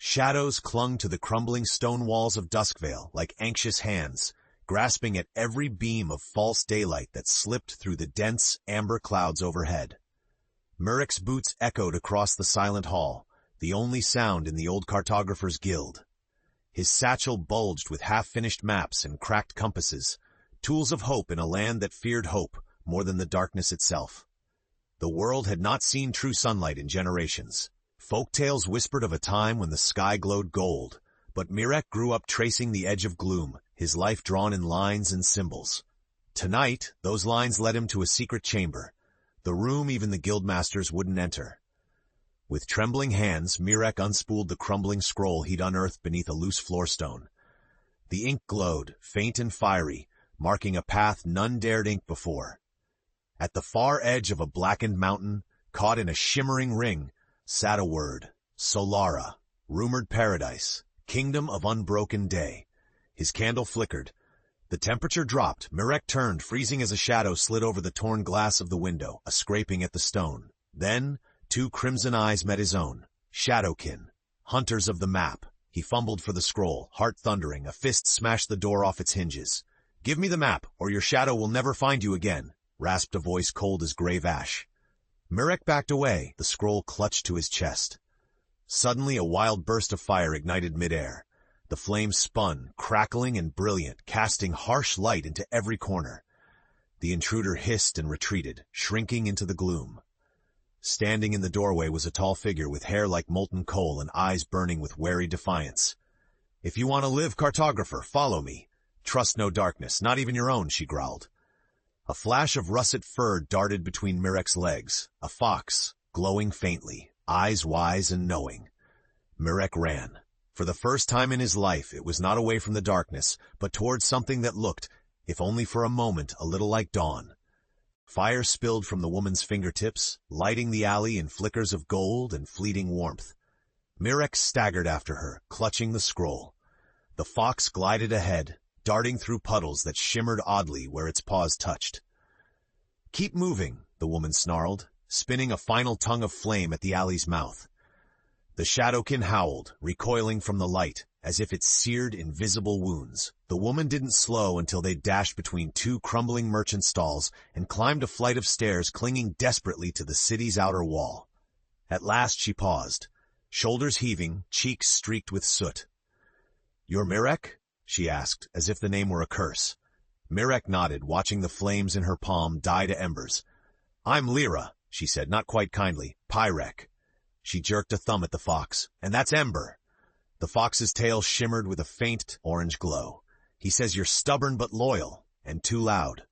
Shadows clung to the crumbling stone walls of Duskvale like anxious hands, grasping at every beam of false daylight that slipped through the dense, amber clouds overhead. Mirek's boots echoed across the silent hall, the only sound in the old cartographer's guild. His satchel bulged with half-finished maps and cracked compasses, tools of hope in a land that feared hope more than the darkness itself. The world had not seen true sunlight in generations. Folk tales whispered of a time when the sky glowed gold, but Mirek grew up tracing the edge of gloom, his life drawn in lines and symbols. Tonight, those lines led him to a secret chamber, the room even the guildmasters wouldn't enter. With trembling hands, Mirek unspooled the crumbling scroll he'd unearthed beneath a loose floorstone. The ink glowed, faint and fiery, marking a path none dared ink before. At the far edge of a blackened mountain, caught in a shimmering ring, sat a word: Solara, rumored paradise, kingdom of unbroken day. His candle flickered. The temperature dropped. Mirek turned, freezing as a shadow slid over the torn glass of the window, a scraping at the stone. Then, two crimson eyes met his own. Shadowkin, hunters of the map. He fumbled for the scroll, heart thundering. A fist smashed the door off its hinges. "Give me the map, or your shadow will never find you again," rasped a voice cold as grave ash. Mirek backed away, the scroll clutched to his chest. Suddenly a wild burst of fire ignited midair. The flames spun, crackling and brilliant, casting harsh light into every corner. The intruder hissed and retreated, shrinking into the gloom. Standing in the doorway was a tall figure with hair like molten coal and eyes burning with wary defiance. "If you want to live, cartographer, follow me. Trust no darkness, not even your own," she growled. A flash of russet fur darted between Mirek's legs, a fox, glowing faintly, eyes wise and knowing. Mirek ran. For the first time in his life, it was not away from the darkness, but towards something that looked, if only for a moment, a little like dawn. Fire spilled from the woman's fingertips, lighting the alley in flickers of gold and fleeting warmth. Mirek staggered after her, clutching the scroll. The fox glided ahead, darting through puddles that shimmered oddly where its paws touched. "Keep moving," the woman snarled, spinning a final tongue of flame at the alley's mouth. The Shadowkin howled, recoiling from the light, as if it seared invisible wounds. The woman didn't slow until they dashed between two crumbling merchant stalls and climbed a flight of stairs clinging desperately to the city's outer wall. At last she paused, shoulders heaving, cheeks streaked with soot. "You're Mirek?" she asked, as if the name were a curse. Mirek nodded, watching the flames in her palm die to embers. "I'm Lira," she said, not quite kindly. "Pyrek." She jerked a thumb at the fox. "And that's Ember." The fox's tail shimmered with a faint orange glow. "He says you're stubborn but loyal, and too loud."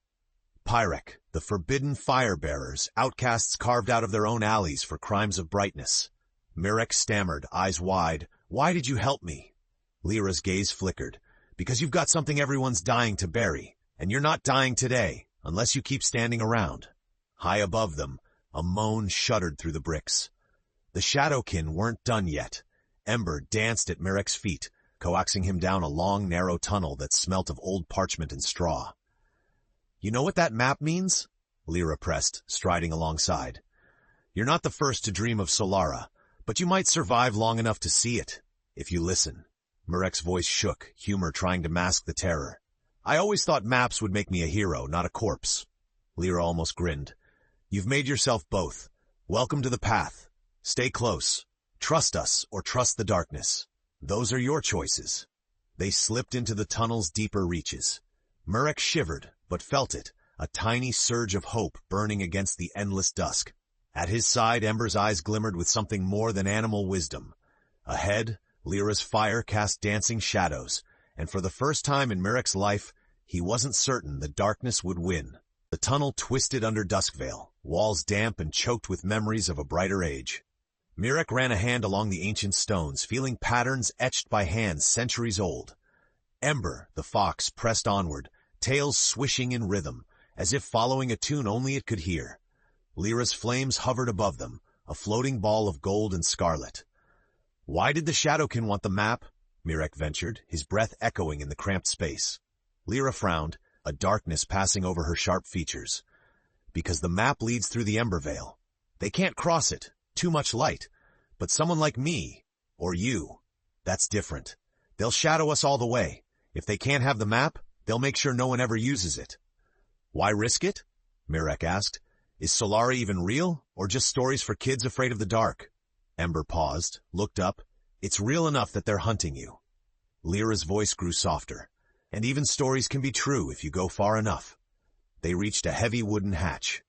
Pyrek, the forbidden fire-bearers, outcasts carved out of their own alleys for crimes of brightness. Mirek stammered, eyes wide. "Why did you help me?" Lira's gaze flickered. "Because you've got something everyone's dying to bury, and you're not dying today, unless you keep standing around." High above them, a moan shuddered through the bricks. The Shadowkin weren't done yet. Ember danced at Mirek's feet, coaxing him down a long, narrow tunnel that smelt of old parchment and straw. "You know what that map means?" Lira pressed, striding alongside. "You're not the first to dream of Solara, but you might survive long enough to see it, if you listen." Mirek's voice shook, humor trying to mask the terror. "I always thought maps would make me a hero, not a corpse." Lira almost grinned. "You've made yourself both. Welcome to the path. Stay close. Trust us, or trust the darkness. Those are your choices." They slipped into the tunnel's deeper reaches. Mirek shivered, but felt it, a tiny surge of hope burning against the endless dusk. At his side, Ember's eyes glimmered with something more than animal wisdom. Ahead, Lira's fire cast dancing shadows, and for the first time in Mirek's life, he wasn't certain the darkness would win. The tunnel twisted under Duskvale, walls damp and choked with memories of a brighter age. Mirek ran a hand along the ancient stones, feeling patterns etched by hands centuries old. Ember, the fox, pressed onward, tails swishing in rhythm, as if following a tune only it could hear. Lira's flames hovered above them, a floating ball of gold and scarlet. "Why did the Shadowkin want the map?" Mirek ventured, his breath echoing in the cramped space. Lira frowned, a darkness passing over her sharp features. "Because the map leads through the Ember Veil. They can't cross it. Too much light. But someone like me, or you, That's different. They'll shadow us all the way. If they can't have the map, they'll make sure no one ever uses it. Why risk it? Mirek asked. Is Solara even real, or just stories for kids afraid of the dark? Ember paused, looked up. It's real enough that they're hunting you. Lira's voice grew softer. And even stories can be true if you go far enough. They reached a heavy wooden hatch.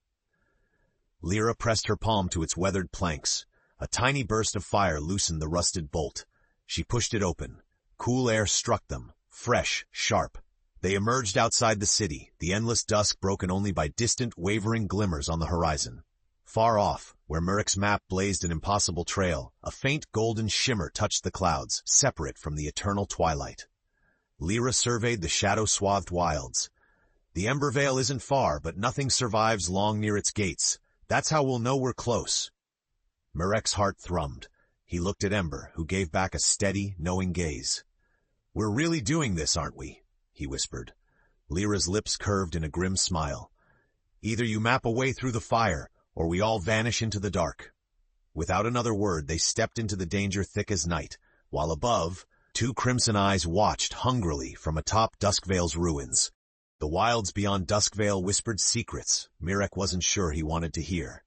Lira pressed her palm to its weathered planks. A tiny burst of fire loosened the rusted bolt. She pushed it open. Cool air struck them, fresh, sharp. They emerged outside the city, the endless dusk broken only by distant, wavering glimmers on the horizon. Far off, where Mirek's map blazed an impossible trail, a faint golden shimmer touched the clouds, separate from the eternal twilight. Lira surveyed the shadow-swathed wilds. The Ember Veil isn't far, but nothing survives long near its gates. That's how we'll know we're close. Mirek's heart thrummed. He looked at Ember, who gave back a steady, knowing gaze. We're really doing this, aren't we? He whispered. Lira's lips curved in a grim smile. Either you map a way through the fire, or we all vanish into the dark. Without another word, they stepped into the danger thick as night, while above, two crimson eyes watched hungrily from atop Duskvale's ruins. The wilds beyond Duskvale whispered secrets Mirek wasn't sure he wanted to hear.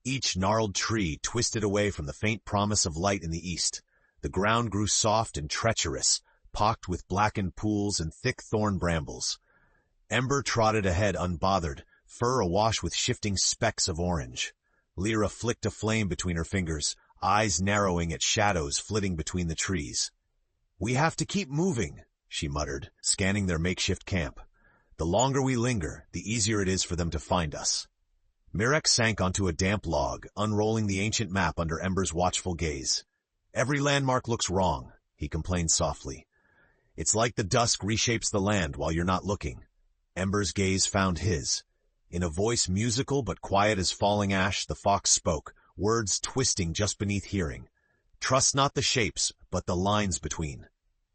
Each gnarled tree twisted away from the faint promise of light in the east. The ground grew soft and treacherous, pocked with blackened pools and thick thorn brambles. Ember trotted ahead unbothered, fur awash with shifting specks of orange. Lira flicked a flame between her fingers, eyes narrowing at shadows flitting between the trees. We have to keep moving, she muttered, scanning their makeshift camp. The longer we linger, the easier it is for them to find us. Mirek sank onto a damp log, unrolling the ancient map under Ember's watchful gaze. Every landmark looks wrong, he complained softly. It's like the dusk reshapes the land while you're not looking. Ember's gaze found his. In a voice musical but quiet as falling ash, the fox spoke, words twisting just beneath hearing. Trust not the shapes, but the lines between.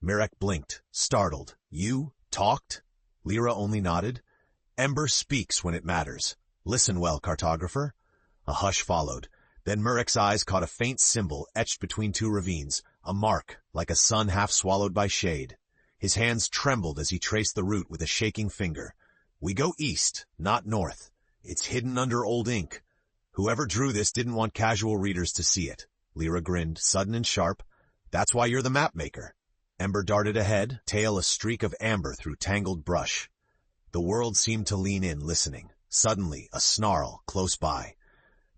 Mirek blinked, startled. You? Talked? Lira only nodded. Ember speaks when it matters. Listen well, cartographer. A hush followed. Then Mirek's eyes caught a faint symbol etched between two ravines, a mark, like a sun half swallowed by shade. His hands trembled as he traced the route with a shaking finger. We go east, not north. It's hidden under old ink. Whoever drew this didn't want casual readers to see it. Lira grinned, sudden and sharp. That's why you're the map maker. Ember darted ahead, tail a streak of amber through tangled brush. The world seemed to lean in, listening. Suddenly, a snarl, close by.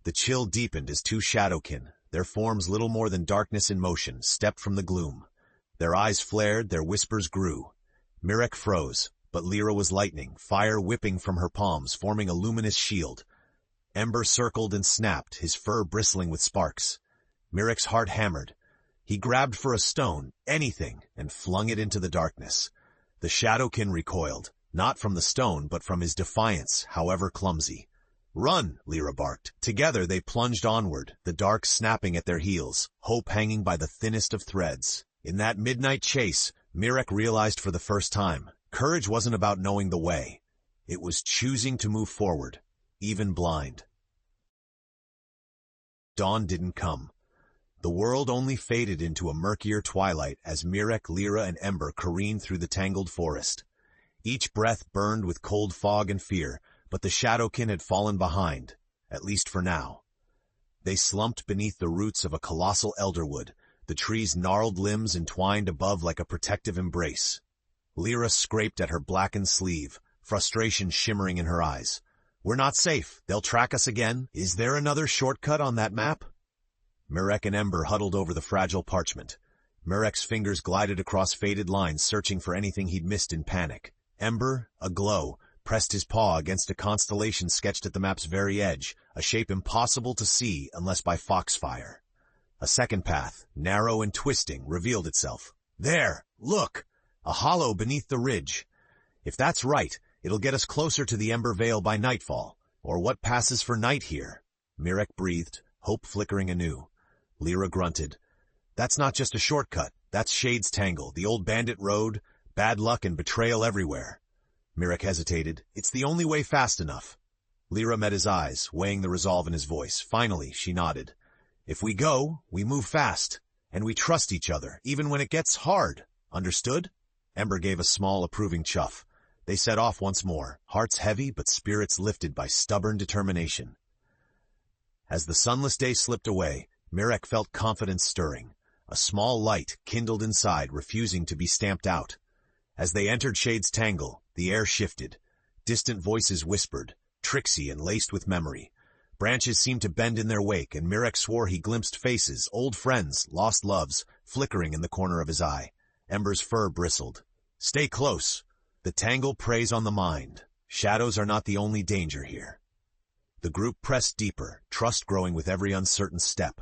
The chill deepened as two shadowkin, their forms little more than darkness in motion, stepped from the gloom. Their eyes flared, their whispers grew. Mirek froze, but Lira was lightning, fire whipping from her palms, forming a luminous shield. Ember circled and snapped, his fur bristling with sparks. Mirek's heart hammered. He grabbed for a stone, anything, and flung it into the darkness. The shadowkin recoiled, not from the stone, but from his defiance, however clumsy. Run, Lira barked. Together they plunged onward, the dark snapping at their heels, hope hanging by the thinnest of threads. In that midnight chase, Mirek realized for the first time, courage wasn't about knowing the way. It was choosing to move forward, even blind. Dawn didn't come. The world only faded into a murkier twilight as Mirek, Lira, and Ember careened through the tangled forest. Each breath burned with cold fog and fear, but the shadowkin had fallen behind, at least for now. They slumped beneath the roots of a colossal elderwood, the tree's gnarled limbs entwined above like a protective embrace. Lira scraped at her blackened sleeve, frustration shimmering in her eyes. We're not safe. They'll track us again. Is there another shortcut on that map? Mirek and Ember huddled over the fragile parchment. Mirek's fingers glided across faded lines, searching for anything he'd missed in panic. Ember, aglow, pressed his paw against a constellation sketched at the map's very edge, a shape impossible to see unless by foxfire. A second path, narrow and twisting, revealed itself. There! Look! A hollow beneath the ridge. If that's right, it'll get us closer to the Ember Veil by nightfall, or what passes for night here. Mirek breathed, hope flickering anew. Lira grunted. That's not just a shortcut. That's Shade's Tangle, the old bandit road, bad luck and betrayal everywhere. Mirek hesitated. It's the only way fast enough. Lira met his eyes, weighing the resolve in his voice. Finally, she nodded. If we go, we move fast. and we trust each other, even when it gets hard. Understood? Ember gave a small, approving chuff. They set off once more, hearts heavy but spirits lifted by stubborn determination. As the sunless day slipped away, Mirek felt confidence stirring. A small light kindled inside, refusing to be stamped out. As they entered Shade's tangle, the air shifted. Distant voices whispered, tricksy and laced with memory. Branches seemed to bend in their wake, and Mirek swore he glimpsed faces, old friends, lost loves, flickering in the corner of his eye. Ember's fur bristled. Stay close. The tangle preys on the mind. Shadows are not the only danger here. The group pressed deeper, trust growing with every uncertain step.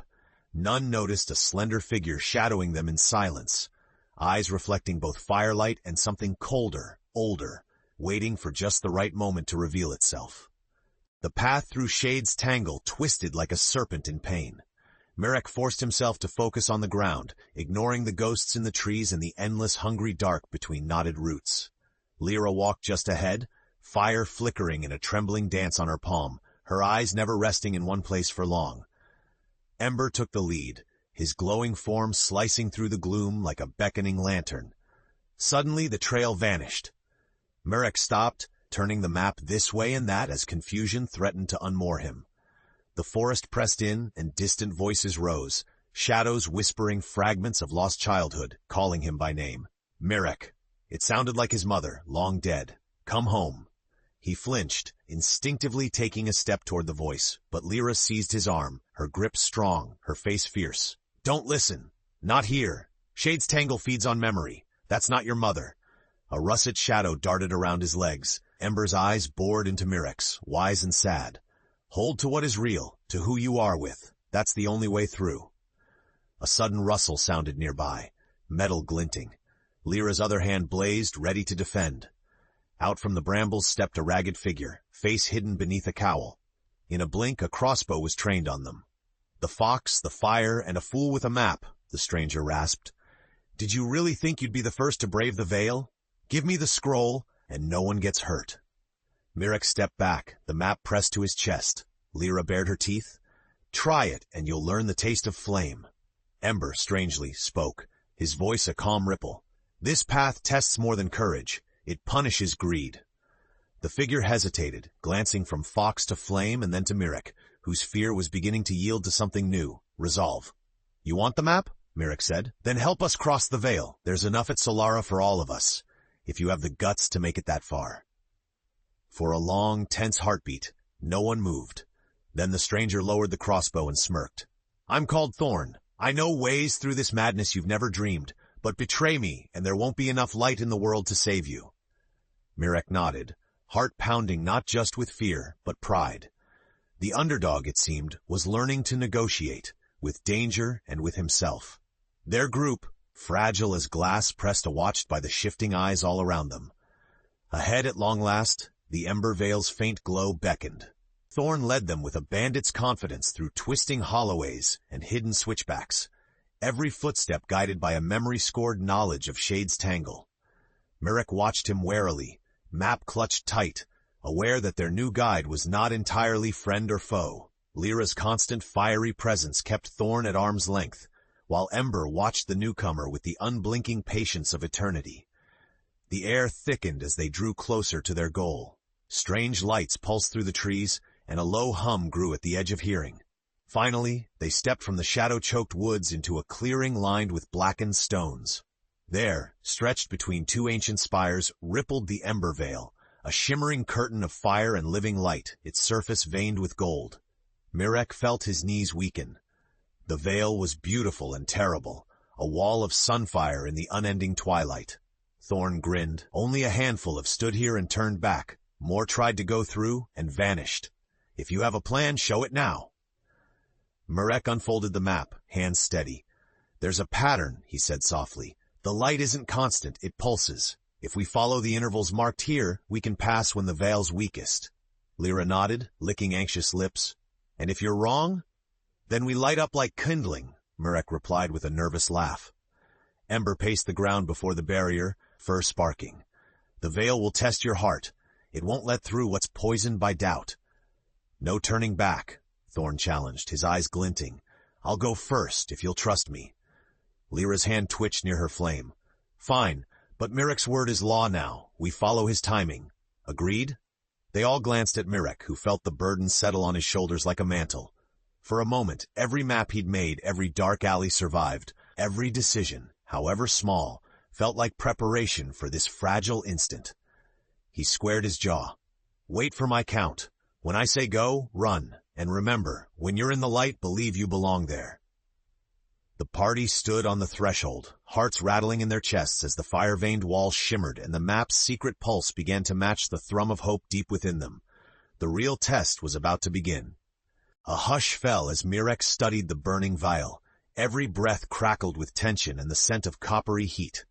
None noticed a slender figure shadowing them in silence, eyes reflecting both firelight and something colder, older, waiting for just the right moment to reveal itself. The path through Shade's tangle twisted like a serpent in pain. Mirek forced himself to focus on the ground, ignoring the ghosts in the trees and the endless hungry dark between knotted roots. Lira walked just ahead, fire flickering in a trembling dance on her palm, her eyes never resting in one place for long. Ember took the lead, his glowing form slicing through the gloom like a beckoning lantern. Suddenly the trail vanished. Mirek stopped, turning the map this way and that as confusion threatened to unmoor him. The forest pressed in, and distant voices rose, shadows whispering fragments of lost childhood, calling him by name. Mirek. It sounded like his mother, long dead. Come home. He flinched, instinctively taking a step toward the voice, but Lira seized his arm, her grip strong, her face fierce. Don't listen. Not here. Shade's tangle feeds on memory. That's not your mother. A russet shadow darted around his legs. Ember's eyes bored into Mirek's, wise and sad. Hold to what is real, to who you are with. That's the only way through. A sudden rustle sounded nearby, metal glinting. Lira's other hand blazed, ready to defend. Out from the brambles stepped a ragged figure, face hidden beneath a cowl. In a blink, a crossbow was trained on them. The fox, the fire, and a fool with a map, the stranger rasped. Did you really think you'd be the first to brave the veil? Give me the scroll, and no one gets hurt. Mirek stepped back, the map pressed to his chest. Lira bared her teeth. Try it, and you'll learn the taste of flame. Ember, strangely, spoke, his voice a calm ripple. This path tests more than courage. It punishes greed. The figure hesitated, glancing from fox to flame and then to Mirek, whose fear was beginning to yield to something new, resolve. You want the map? Mirek said. Then help us cross the veil. There's enough at Solara for all of us, if you have the guts to make it that far. For a long, tense heartbeat, no one moved. Then the stranger lowered the crossbow and smirked. I'm called Thorn. I know ways through this madness you've never dreamed, but betray me, and there won't be enough light in the world to save you. Mirek nodded, heart pounding not just with fear, but pride. The underdog, it seemed, was learning to negotiate, with danger and with himself. Their group, fragile as glass pressed watched by the shifting eyes all around them. Ahead at long last, the Ember Veil's faint glow beckoned. Thorn led them with a bandit's confidence through twisting holloways and hidden switchbacks, every footstep guided by a memory-scored knowledge of Shade's tangle. Mirek watched him warily, map clutched tight, aware that their new guide was not entirely friend or foe. Lira's constant fiery presence kept Thorn at arm's length, while Ember watched the newcomer with the unblinking patience of eternity. The air thickened as they drew closer to their goal. Strange lights pulsed through the trees, and a low hum grew at the edge of hearing. Finally, they stepped from the shadow-choked woods into a clearing lined with blackened stones. There, stretched between two ancient spires, rippled the Ember Veil, a shimmering curtain of fire and living light, its surface veined with gold. Mirek felt his knees weaken. The veil was beautiful and terrible, a wall of sunfire in the unending twilight. Thorn grinned. Only a handful have stood here and turned back. More tried to go through and vanished. If you have a plan, show it now. Mirek unfolded the map, hands steady. There's a pattern, he said softly. The light isn't constant, it pulses. If we follow the intervals marked here, we can pass when the veil's weakest. Lira nodded, licking anxious lips. And if you're wrong? Then we light up like kindling, Mirek replied with a nervous laugh. Ember paced the ground before the barrier, fur sparking. The veil will test your heart. It won't let through what's poisoned by doubt. No turning back, Thorn challenged, his eyes glinting. I'll go first, if you'll trust me. Lira's hand twitched near her flame. Fine, but Mirek's word is law now. We follow his timing. Agreed? They all glanced at Mirek, who felt the burden settle on his shoulders like a mantle. For a moment, every map he'd made, every dark alley survived. Every decision, however small, felt like preparation for this fragile instant. He squared his jaw. Wait for my count. When I say go, run. And remember, when you're in the light, believe you belong there. The party stood on the threshold, hearts rattling in their chests as the fire-veined walls shimmered and the map's secret pulse began to match the thrum of hope deep within them. The real test was about to begin. A hush fell as Mirek studied the burning vial. Every breath crackled with tension and the scent of coppery heat.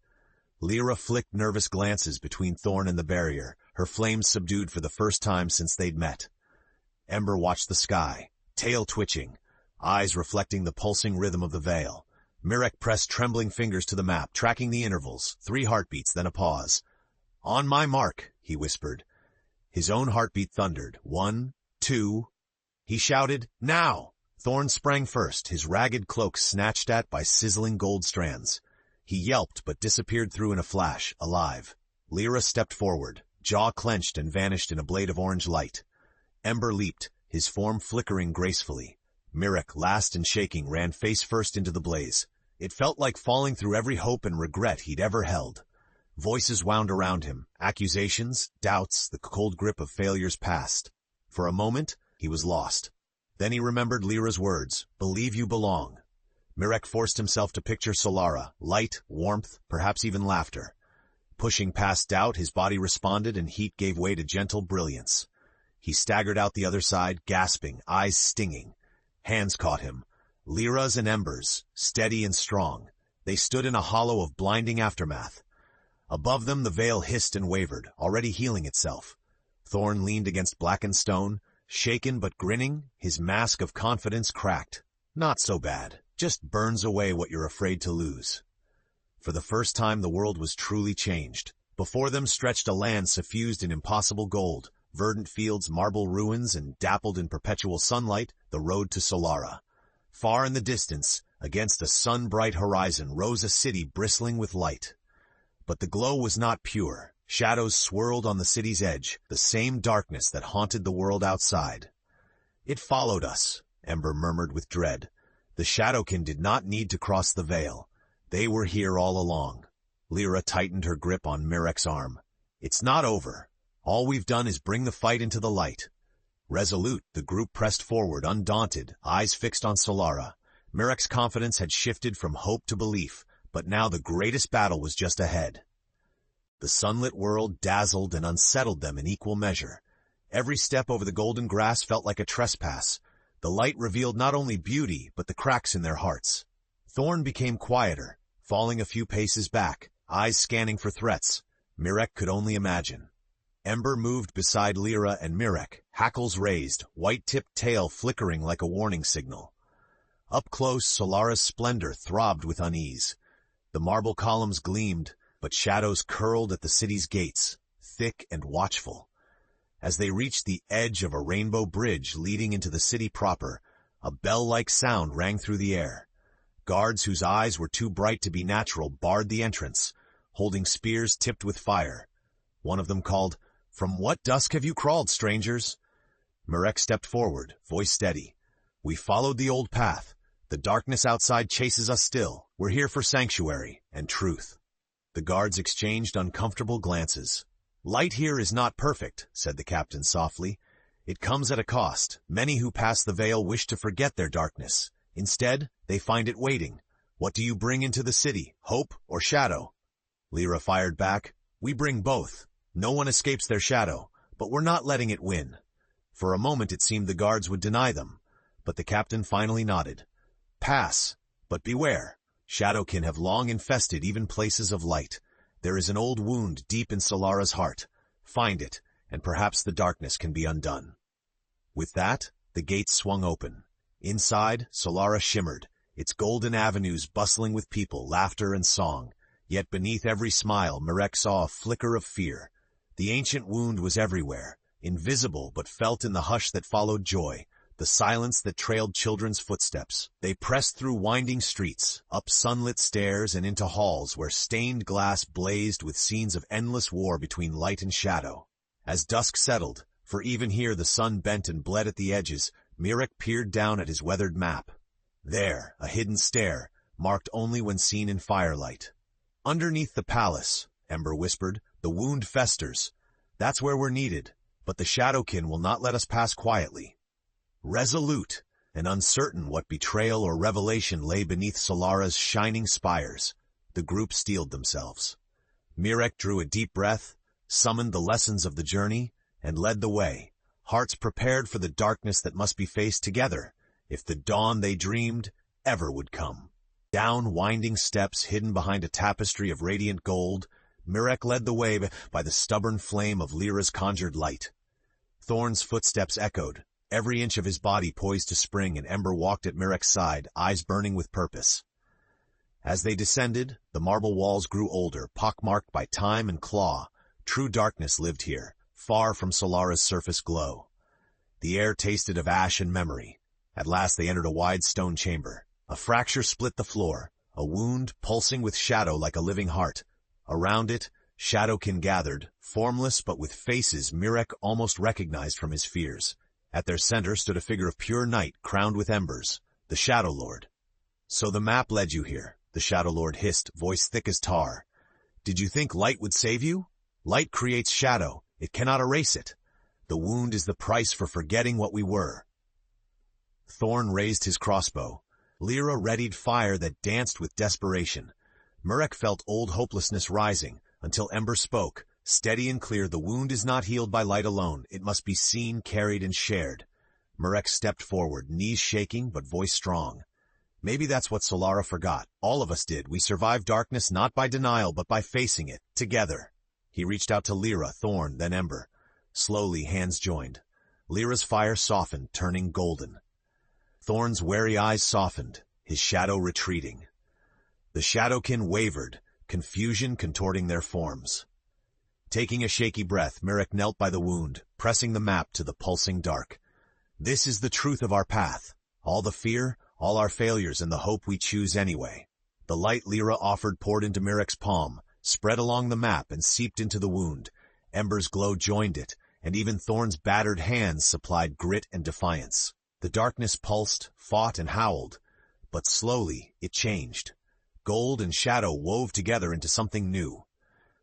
Lira flicked nervous glances between Thorn and the barrier, her flames subdued for the first time since they'd met. Ember watched the sky, tail twitching, eyes reflecting the pulsing rhythm of the veil. Mirek pressed trembling fingers to the map, tracking the intervals, 3 heartbeats, then a pause. On my mark, he whispered. His own heartbeat thundered. 1, 2... He shouted, now! Thorn sprang first, his ragged cloak snatched at by sizzling gold strands. He yelped but disappeared through in a flash, alive. Lira stepped forward, jaw clenched and vanished in a blade of orange light. Ember leaped, his form flickering gracefully. Mirek, last and shaking, ran face first into the blaze. It felt like falling through every hope and regret he'd ever held. Voices wound around him, accusations, doubts, the cold grip of failure's past. For a moment, he was lost. Then he remembered Lira's words, believe you belong. Mirek forced himself to picture Solara, light, warmth, perhaps even laughter. Pushing past doubt, his body responded and heat gave way to gentle brilliance. He staggered out the other side, gasping, eyes stinging. Hands caught him. Lira's and Ember's, steady and strong. They stood in a hollow of blinding aftermath. Above them the veil hissed and wavered, already healing itself. Thorn leaned against blackened stone, shaken but grinning, his mask of confidence cracked. Not so bad. Just burns away what you're afraid to lose. For the first time the world was truly changed. Before them stretched a land suffused in impossible gold, verdant fields, marble ruins, and dappled in perpetual sunlight, the road to Solara. Far in the distance, against a sun-bright horizon, rose a city bristling with light. But the glow was not pure. Shadows swirled on the city's edge, the same darkness that haunted the world outside. It followed us, Ember murmured with dread. The Shadowkin did not need to cross the veil. They were here all along. Lira tightened her grip on Mirek's arm. It's not over. All we've done is bring the fight into the light. Resolute, the group pressed forward, undaunted, eyes fixed on Solara. Mirek's confidence had shifted from hope to belief, but now the greatest battle was just ahead. The sunlit world dazzled and unsettled them in equal measure. Every step over the golden grass felt like a trespass. The light revealed not only beauty, but the cracks in their hearts. Thorn became quieter, falling a few paces back, eyes scanning for threats. Mirek could only imagine. Ember moved beside Lira and Mirek, hackles raised, white-tipped tail flickering like a warning signal. Up close, Solara's splendor throbbed with unease. The marble columns gleamed, but shadows curled at the city's gates, thick and watchful. As they reached the edge of a rainbow bridge leading into the city proper, a bell-like sound rang through the air. Guards whose eyes were too bright to be natural barred the entrance, holding spears tipped with fire. One of them called, "From what dusk have you crawled, strangers?" Mirek stepped forward, voice steady. "We followed the old path. The darkness outside chases us still. We're here for sanctuary and truth." The guards exchanged uncomfortable glances. "Light here is not perfect," said the captain softly. "It comes at a cost. Many who pass the veil wish to forget their darkness. Instead, they find it waiting. What do you bring into the city, hope or shadow?" Lira fired back, "We bring both. No one escapes their shadow, but we're not letting it win." For a moment it seemed the guards would deny them, but the captain finally nodded. "Pass, but beware. Shadowkin have long infested even places of light. There is an old wound deep in Solara's heart. Find it, and perhaps the darkness can be undone." With that, the gates swung open. Inside, Solara shimmered, its golden avenues bustling with people, laughter, and song. Yet beneath every smile, Mirek saw a flicker of fear. The ancient wound was everywhere, invisible but felt in the hush that followed joy. the silence that trailed children's footsteps. They pressed through winding streets, up sunlit stairs and into halls where stained glass blazed with scenes of endless war between light and shadow. As dusk settled, for even here the sun bent and bled at the edges, Mirek peered down at his weathered map. There, a hidden stair, marked only when seen in firelight. "Underneath the palace," Ember whispered, "the wound festers. That's where we're needed, but the Shadowkin will not let us pass quietly." Resolute and uncertain what betrayal or revelation lay beneath Solara's shining spires, the group steeled themselves. Mirek drew a deep breath, summoned the lessons of the journey, and led the way, hearts prepared for the darkness that must be faced together, if the dawn they dreamed ever would come. Down winding steps hidden behind a tapestry of radiant gold, Mirek led the way by the stubborn flame of Lira's conjured light. Thorn's footsteps echoed, every inch of his body poised to spring, and Ember walked at Mirek's side, eyes burning with purpose. As they descended, the marble walls grew older, pockmarked by time and claw. True darkness lived here, far from Solara's surface glow. The air tasted of ash and memory. At last they entered a wide stone chamber. A fracture split the floor, a wound pulsing with shadow like a living heart. Around it, Shadowkin gathered, formless but with faces Mirek almost recognized from his fears. At their center stood a figure of pure night, crowned with embers, the Shadow Lord. "So the map led you here," the Shadow Lord hissed, voice thick as tar. "Did you think light would save you? Light creates shadow. It cannot erase it. The wound is the price for forgetting what we were." Thorn raised his crossbow. Lira readied fire that danced with desperation. Mirek felt old hopelessness rising, until Ember spoke, steady and clear. "The wound is not healed by light alone. It must be seen, carried, and shared." Mirek stepped forward, knees shaking, but voice strong. "Maybe that's what Solara forgot. All of us did. We survived darkness not by denial, but by facing it, together." He reached out to Lira, Thorn, then Ember. Slowly, hands joined. Lira's fire softened, turning golden. Thorn's wary eyes softened, his shadow retreating. The Shadowkin wavered, confusion contorting their forms. Taking a shaky breath, Mirek knelt by the wound, pressing the map to the pulsing dark. "This is the truth of our path. All the fear, all our failures, and the hope we choose anyway." The light Lira offered poured into Mirek's palm, spread along the map, and seeped into the wound. Ember's glow joined it, and even Thorn's battered hands supplied grit and defiance. The darkness pulsed, fought, and howled, but slowly it changed. Gold and shadow wove together into something new.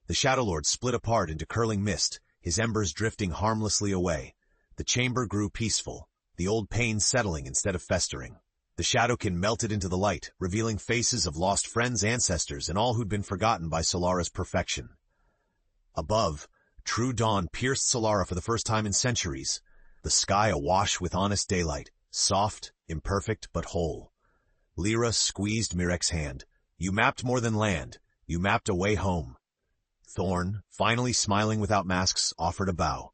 The Shadow Lord split apart into curling mist, his embers drifting harmlessly away. The chamber grew peaceful, the old pain settling instead of festering. The Shadowkin melted into the light, revealing faces of lost friends, ancestors, and all who'd been forgotten by Solara's perfection. Above, true dawn pierced Solara for the first time in centuries, the sky awash with honest daylight, soft, imperfect, but whole. Lira squeezed Mirek's hand. "You mapped more than land. You mapped a way home." Thorn, finally smiling without masks, offered a bow.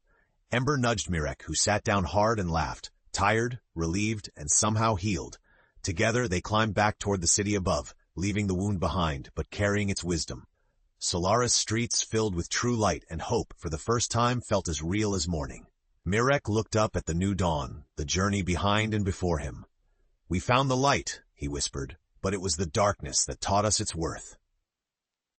Ember nudged Mirek, who sat down hard and laughed, tired, relieved, and somehow healed. Together they climbed back toward the city above, leaving the wound behind, but carrying its wisdom. Solara's streets, filled with true light and hope, for the first time felt as real as morning. Mirek looked up at the new dawn, the journey behind and before him. "We found the light," he whispered, "but it was the darkness that taught us its worth."